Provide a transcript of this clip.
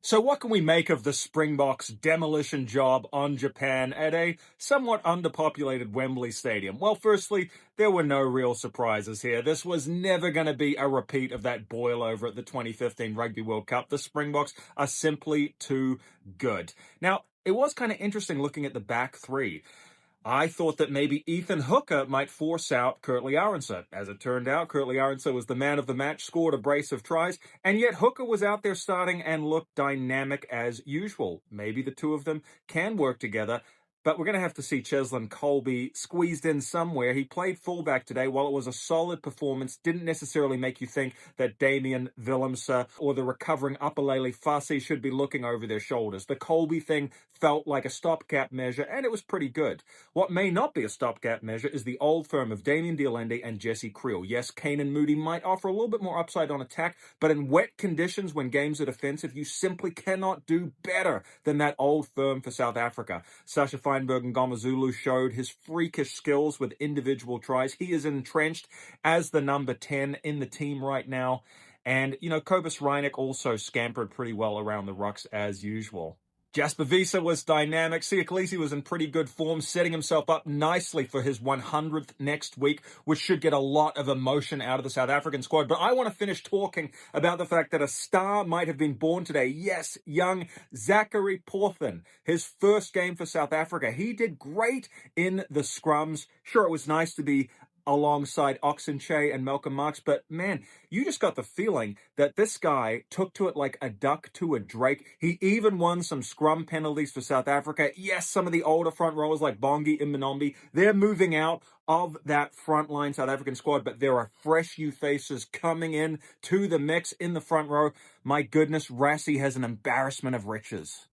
So what can we make of the Springboks' demolition job on Japan at a somewhat underpopulated Wembley Stadium? Well, firstly, there were no real surprises here. This was never going to be a repeat of that boil over at the 2015 Rugby World Cup. The Springboks are simply too good. Now, it was kind of interesting looking at the back three. I thought that maybe Ethan Hooker might force out Kurtley Arendse. As it turned out, Kurtley Arendse was the man of the match, scored a brace of tries, and yet Hooker was out there starting and looked dynamic as usual. Maybe the two of them can work together, but we're going to have to see Cheslin Colby squeezed in somewhere. He played fullback today. While it was a solid performance, didn't necessarily make you think that Damien Willemse or the recovering Apalele Fassi should be looking over their shoulders. The Colby thing felt like a stopgap measure, and it was pretty good. What may not be a stopgap measure is the old firm of Damien Diolende and Jesse Creel. Yes, Kane Moody might offer a little bit more upside on attack, but in wet conditions when games are defensive, you simply cannot do better than that old firm for South Africa. Sasha Feinberg and Gomazulu showed his freakish skills with individual tries. He is entrenched as the number 10 in the team right now. And, Kobus Reinek also scampered pretty well around the rucks as usual. Jasper Wiese was dynamic. Siakalisi was in pretty good form, setting himself up nicely for his 100th next week, which should get a lot of emotion out of the South African squad. But I want to finish talking about the fact that a star might have been born today. Yes, young Zachary Porthen, his first game for South Africa. He did great in the scrums. Sure, it was nice to be alongside Oxenche and Malcolm Marx. But man, you just got the feeling that this guy took to it like a duck to a drake. He even won some scrum penalties for South Africa. Yes, some of the older front rowers like Bongi and Mbinombi, they're moving out of that frontline South African squad, but there are fresh new faces coming in to the mix in the front row. My goodness, Rassie has an embarrassment of riches.